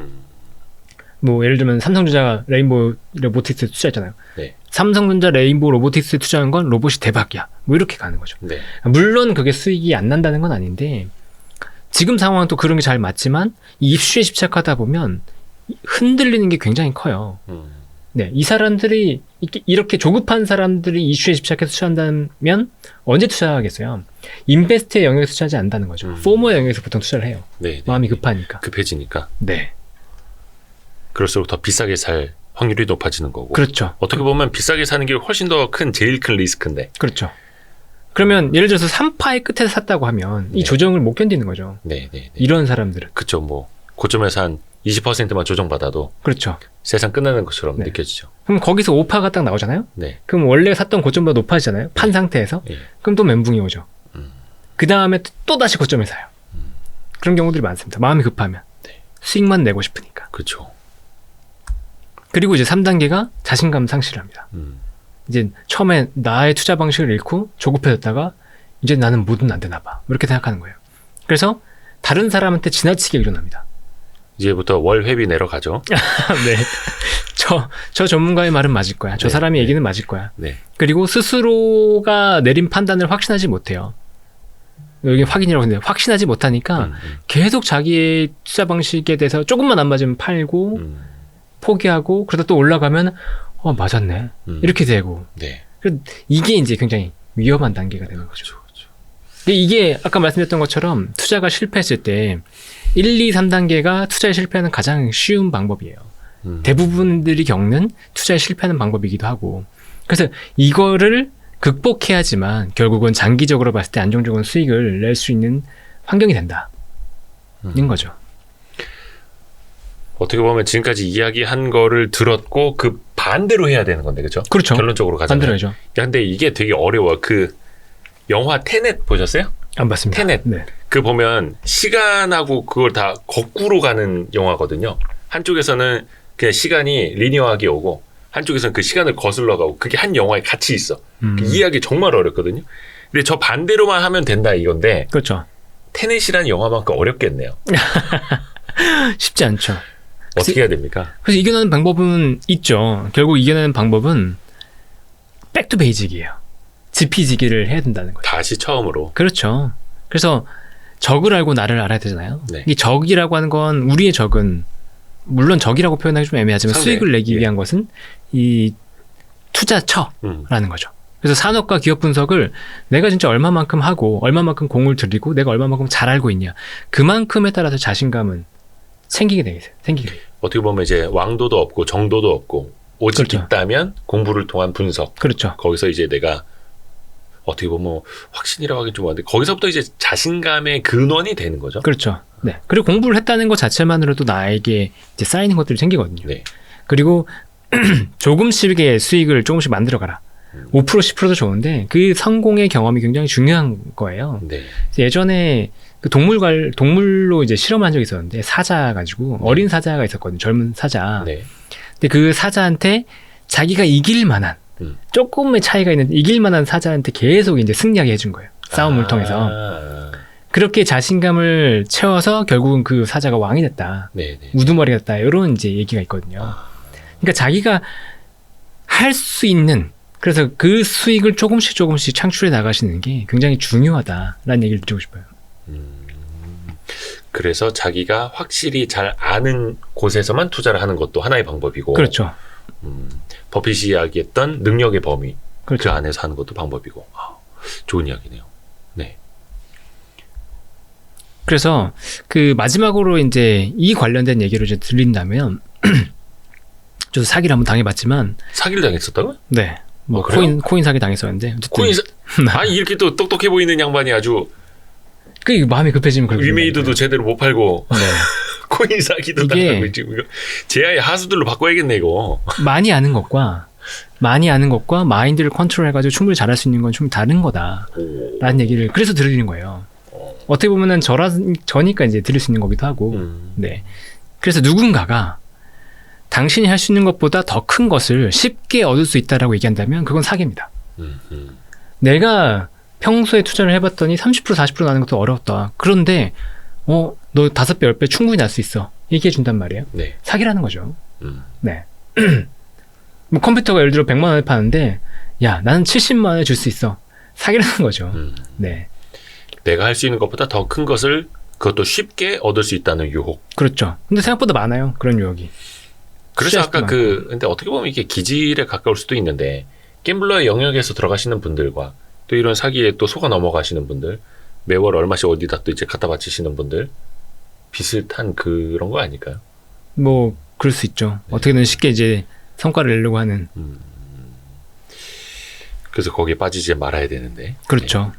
뭐 예를 들면 삼성전자 레인보우 로보틱스에 투자했잖아요. 네. 삼성전자 레인보우 로보틱스에 투자한 건 로봇이 대박이야. 뭐 이렇게 가는 거죠. 네. 물론 그게 수익이 안 난다는 건 아닌데 지금 상황은 또 그런 게 잘 맞지만 이 이슈에 집착하다 보면 흔들리는 게 굉장히 커요. 네, 이 사람들이 이렇게 조급한 사람들이 이슈에 집착해서 투자한다면 언제 투자하겠어요? 인베스트의 영역에서 투자하지 않는다는 거죠. 포머의 영역에서 보통 투자를 해요. 네. 마음이 급하니까. 급해지니까. 네. 그럴수록 더 비싸게 살 확률이 높아지는 거고. 그렇죠. 어떻게 보면 비싸게 사는 게 훨씬 더 제일 큰 리스크인데. 그렇죠. 그러면 예를 들어서 3파의 끝에서 샀다고 하면 이 네. 조정을 못 견디는 거죠. 네, 네, 네. 이런 사람들은. 그쵸. 뭐 고점에서 한 20%만 조정받아도 그렇죠. 세상 끝나는 것처럼 네. 느껴지죠. 그럼 거기서 5파가 딱 나오잖아요. 네. 그럼 원래 샀던 고점보다 높아지잖아요. 판 상태에서. 예. 그럼 또 멘붕이 오죠. 그 다음에 또 다시 고점에 사요. 그런 경우들이 많습니다. 마음이 급하면. 네. 수익만 내고 싶으니까. 그쵸. 그리고 이제 3단계가 자신감 상실을 합니다. 이제 처음에 나의 투자 방식을 잃고 조급해졌다가 이제 나는 뭐든 안 되나 봐. 이렇게 생각하는 거예요. 그래서 다른 사람한테 지나치게 의존합니다. 이제부터 월 회비 내러 가죠. 네. 저 전문가의 말은 맞을 거야. 저 네, 사람의 네. 얘기는 맞을 거야. 네. 그리고 스스로가 내린 판단을 확신하지 못해요. 여기 확인이라고 했는데 확신하지 못하니까 계속 자기의 투자 방식에 대해서 조금만 안 맞으면 팔고 포기하고 그러다 또 올라가면 맞았네. 이렇게 되고. 네. 이게 이제 굉장히 위험한 단계가 되는 거죠. 근데 이게 아까 말씀드렸던 것처럼 투자가 실패했을 때 1, 2, 3단계가 투자에 실패하는 가장 쉬운 방법이에요. 대부분들이 겪는 투자에 실패하는 방법이기도 하고. 그래서 이거를 극복해야지만 결국은 장기적으로 봤을 때 안정적인 수익을 낼 수 있는 환경이 된다는 거죠. 어떻게 보면 지금까지 이야기한 거를 들었고 그 반대로 해야 되는 건데, 그렇죠? 그렇죠. 결론적으로 가자면. 반대로 해죠. 야, 근데 이게 되게 어려워. 그 영화 테넷 보셨어요? 안 봤습니다. 테넷. 네. 그 보면 시간하고 그걸 다 거꾸로 가는 영화거든요. 한쪽에서는 그냥 시간이 리니어하게 오고 한쪽에서는 그 시간을 거슬러 가고 그게 한 영화에 같이 있어. 그 이해하기 정말 어렵거든요. 근데 저 반대로만 하면 된다 이건데 그렇죠. 테넷이라는 영화만큼 어렵겠네요. 쉽지 않죠. 어떻게 해야 됩니까? 그래서 이겨내는 방법은 있죠. 결국 이겨내는 방법은 백투 베이직이에요. 지피지기를 해야 된다는 거죠. 다시 처음으로. 그렇죠. 그래서 적을 알고 나를 알아야 되잖아요. 네. 이 적이라고 하는 건 우리의 적은 물론 적이라고 표현하기 좀 애매하지만 상대. 수익을 내기 예. 위한 것은 이 투자처라는 거죠. 그래서 산업과 기업 분석을 내가 진짜 얼마만큼 하고 얼마만큼 공을 들이고 내가 얼마만큼 잘 알고 있냐. 그만큼에 따라서 자신감은 생기게 되겠어요. 어떻게 보면 이제 왕도도 없고 정도도 없고 오직 그렇죠. 있다면 공부를 통한 분석. 그렇죠. 거기서 이제 내가 어떻게 보면 확신이라고 하긴 좀 많은데 거기서부터 이제 자신감의 근원이 되는 거죠. 그렇죠. 네. 그리고 공부를 했다는 것 자체만으로도 나에게 이제 쌓이는 것들이 생기거든요. 네. 그리고 조금씩의 수익을 조금씩 만들어가라. 5% 10%도 좋은데 그 성공의 경험이 굉장히 중요한 거예요. 네. 예전에 그 동물로 이제 실험한 적이 있었는데 사자 가지고 어린 사자가 있었거든요. 젊은 사자. 네. 근데 그 사자한테 자기가 이길 만한 조금의 차이가 있는 이길 만한 사자한테 계속 이제 승리하게 해준 거예요. 싸움을 통해서. 그렇게 자신감을 채워서 결국은 그 사자가 왕이 됐다. 네. 네. 우두머리가 됐다. 이런 이제 얘기가 있거든요. 그러니까 자기가 할 수 있는 그래서 그 수익을 조금씩 창출해 나가시는 게 굉장히 중요하다라는 얘기를 드리고 싶어요. 그래서 자기가 확실히 잘 아는 곳에서만 투자를 하는 것도 하나의 방법이고, 그렇죠. 버핏이 이야기했던 능력의 범위, 그 그렇죠. 안에서 하는 것도 방법이고, 좋은 이야기네요. 네. 그래서 그 마지막으로 이제 이 관련된 얘기를 이제 드린다면, 저도 사기를 한번 당해봤지만, 사기를 당했었다고요? 네, 뭐 그래요? 코인 사기 당했었는데, 어쨌든 코인 아니 이렇게 또 똑똑해 보이는 양반이 아주 그 마음이 급해지면 그렇게 위메이드도 제대로 못 팔고 네. 코인 사기도 이게- 당하고 지금 이거 제아의 하수들로 바꿔야겠네 이거. 많이 아는 것과 마인드를 컨트롤해가지고 충분히 잘할 수 있는 건 좀 다른 거다라는 얘기를 그래서 드리는 거예요. 어떻게 보면은 저니까 이제 드릴 수 있는 거기도 하고, 네. 그래서 누군가가 당신이 할 수 있는 것보다 더 큰 것을 쉽게 얻을 수 있다라고 얘기한다면 그건 사기입니다. 내가 평소에 투자를 해봤더니 30% 40% 나는 것도 어렵다. 그런데 너 5배 10배 충분히 날 수 있어. 얘기해 준단 말이에요. 네. 사기라는 거죠. 네. 뭐 컴퓨터가 예를 들어 100만 원에 파는데 야 나는 70만 원에 줄 수 있어. 사기라는 거죠. 네. 내가 할 수 있는 것보다 더 큰 것을 그것도 쉽게 얻을 수 있다는 유혹. 그렇죠. 근데 생각보다 많아요. 그런 유혹이. 그래서 스트레스도 아까 근데 어떻게 보면 이게 기질에 가까울 수도 있는데 갬블러의 영역에서 들어가시는 분들과 또 이런 사기에 또 속아 넘어가시는 분들, 매월 얼마씩 어디다 또 이제 갖다 바치시는 분들 비슷한 그런 거 아닐까요? 뭐 그럴 수 있죠. 어떻게든 쉽게 이제 성과를 내려고 하는. 그래서 거기에 빠지지 말아야 되는데. 그렇죠.